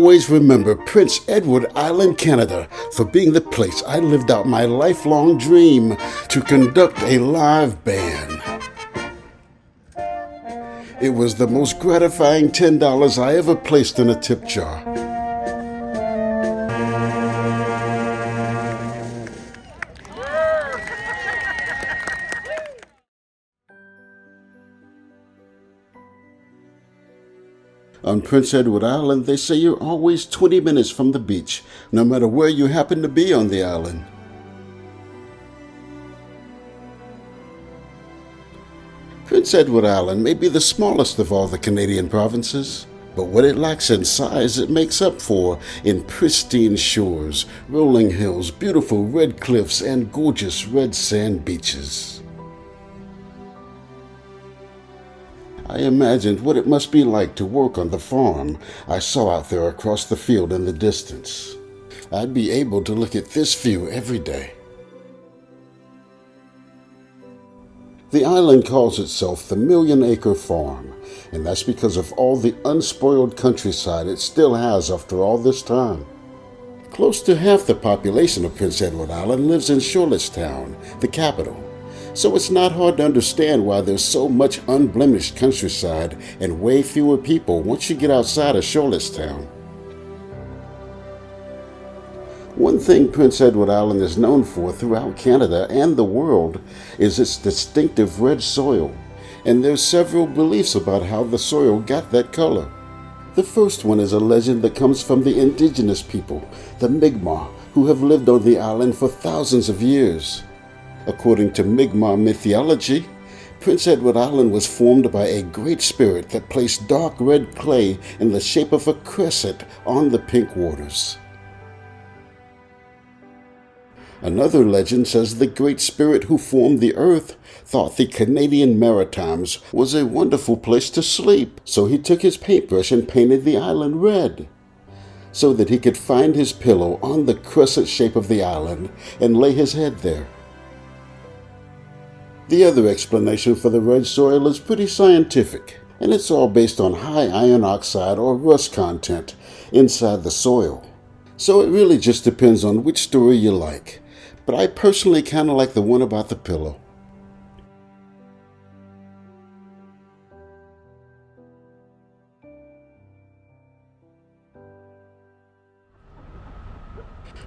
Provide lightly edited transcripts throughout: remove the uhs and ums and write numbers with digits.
always remember Prince Edward Island, Canada, for being the place I lived out my lifelong dream to conduct a live band. It was the most gratifying $10 I ever placed in a tip jar. On Prince Edward Island, they say you're always 20 minutes from the beach, no matter where you happen to be on the island. Prince Edward Island may be the smallest of all the Canadian provinces, but what it lacks in size it makes up for in pristine shores, rolling hills, beautiful red cliffs, and gorgeous red sand beaches. I imagined what it must be like to work on the farm I saw out there across the field in the distance. I'd be able to look at this view every day. The island calls itself the Million-Acre Farm, and that's because of all the unspoiled countryside it still has after all this time. Close to half the population of Prince Edward Island lives in Charlottetown, the capital. So it's not hard to understand why there's so much unblemished countryside and way fewer people once you get outside of Charlottetown. One thing Prince Edward Island is known for throughout Canada and the world is its distinctive red soil, and there's several beliefs about how the soil got that color. The first one is a legend that comes from the indigenous people, the Mi'kmaq, who have lived on the island for thousands of years. According to Mi'kmaq mythology, Prince Edward Island was formed by a great spirit that placed dark red clay in the shape of a crescent on the pink waters. Another legend says the great spirit who formed the earth thought the Canadian Maritimes was a wonderful place to sleep, so he took his paintbrush and painted the island red, so that he could find his pillow on the crescent shape of the island and lay his head there. The other explanation for the red soil is pretty scientific, and it's all based on high iron oxide or rust content inside the soil. So it really just depends on which story you like, but I personally kind of like the one about the pillow.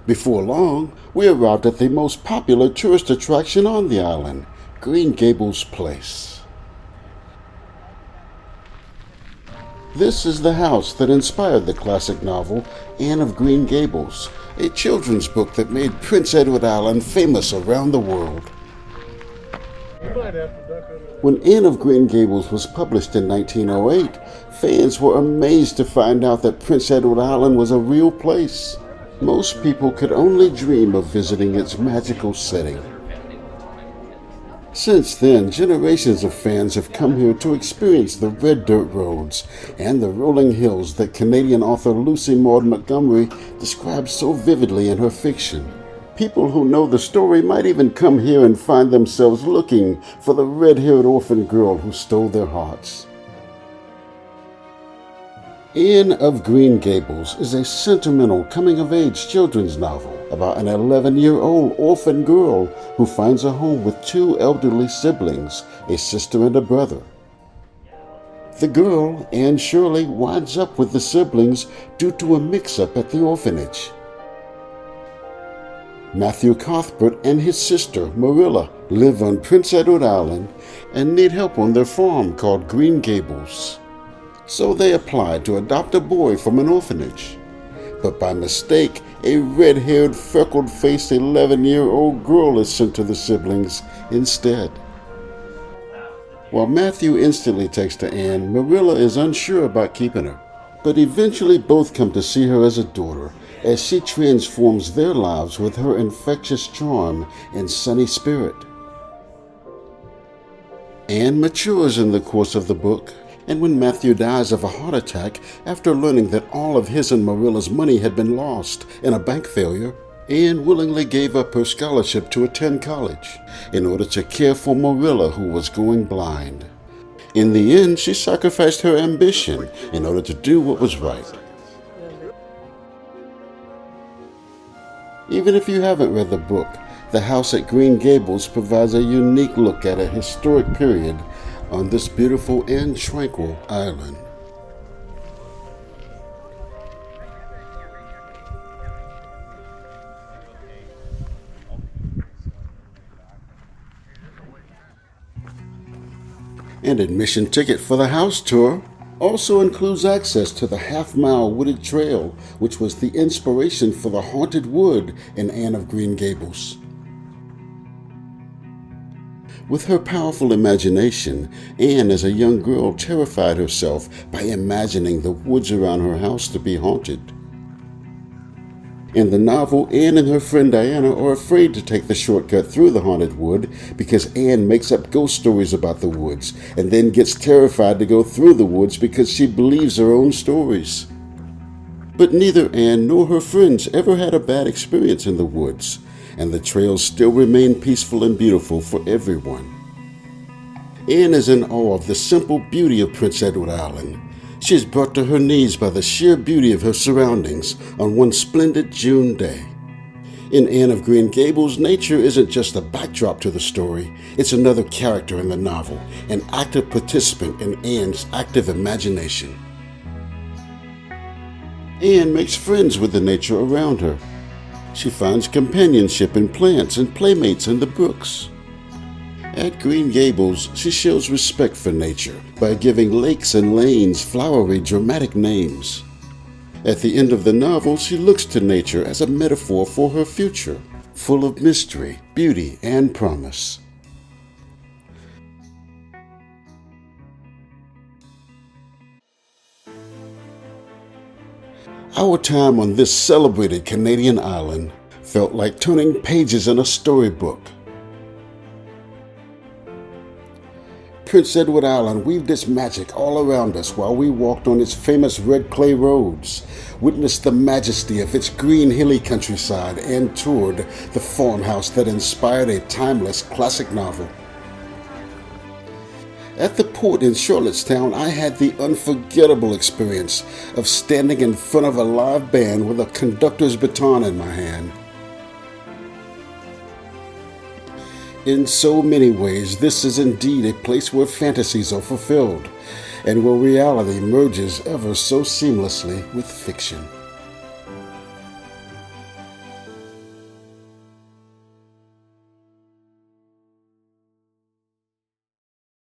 Before long, we arrived at the most popular tourist attraction on the island, Green Gables Place. This is the house that inspired the classic novel Anne of Green Gables, a children's book that made Prince Edward Island famous around the world. When Anne of Green Gables was published in 1908, fans were amazed to find out that Prince Edward Island was a real place. Most people could only dream of visiting its magical setting. Since then, generations of fans have come here to experience the red dirt roads and the rolling hills that Canadian author Lucy Maud Montgomery describes so vividly in her fiction. People who know the story might even come here and find themselves looking for the red-haired orphan girl who stole their hearts. Anne of Green Gables is a sentimental coming-of-age children's novel about an 11-year-old orphan girl who finds a home with two elderly siblings, a sister and a brother. The girl, Anne Shirley, winds up with the siblings due to a mix-up at the orphanage. Matthew Cuthbert and his sister, Marilla, live on Prince Edward Island and need help on their farm called Green Gables. So they applied to adopt a boy from an orphanage. But by mistake, a red-haired, freckled-faced 11-year-old girl is sent to the siblings instead. While Matthew instantly takes to Anne, Marilla is unsure about keeping her. But eventually both come to see her as a daughter, as she transforms their lives with her infectious charm and sunny spirit. Anne matures in the course of the book, and when Matthew dies of a heart attack after learning that all of his and Marilla's money had been lost in a bank failure, Anne willingly gave up her scholarship to attend college in order to care for Marilla, who was going blind. In the end, she sacrificed her ambition in order to do what was right. Even if you haven't read the book, the house at Green Gables provides a unique look at a historic period on this beautiful and tranquil island. An admission ticket for the house tour also includes access to the half-mile wooded trail, which was the inspiration for the haunted wood in Anne of Green Gables. With her powerful imagination, Anne as a young girl terrified herself by imagining the woods around her house to be haunted. In the novel, Anne and her friend Diana are afraid to take the shortcut through the haunted wood because Anne makes up ghost stories about the woods and then gets terrified to go through the woods because she believes her own stories. But neither Anne nor her friends ever had a bad experience in the woods, and the trails still remain peaceful and beautiful for everyone. Anne is in awe of the simple beauty of Prince Edward Island. She is brought to her knees by the sheer beauty of her surroundings on one splendid June day. In Anne of Green Gables, nature isn't just a backdrop to the story, it's another character in the novel, an active participant in Anne's active imagination. Anne makes friends with the nature around her. She finds companionship in plants and playmates in the brooks. At Green Gables, she shows respect for nature by giving lakes and lanes flowery, dramatic names. At the end of the novel, she looks to nature as a metaphor for her future, full of mystery, beauty, and promise. Our time on this celebrated Canadian island felt like turning pages in a storybook. Prince Edward Island weaved its magic all around us while we walked on its famous red clay roads, witnessed the majesty of its green hilly countryside, and toured the farmhouse that inspired a timeless classic novel. At the port in Charlottetown, I had the unforgettable experience of standing in front of a live band with a conductor's baton in my hand. In so many ways, this is indeed a place where fantasies are fulfilled and where reality merges ever so seamlessly with fiction.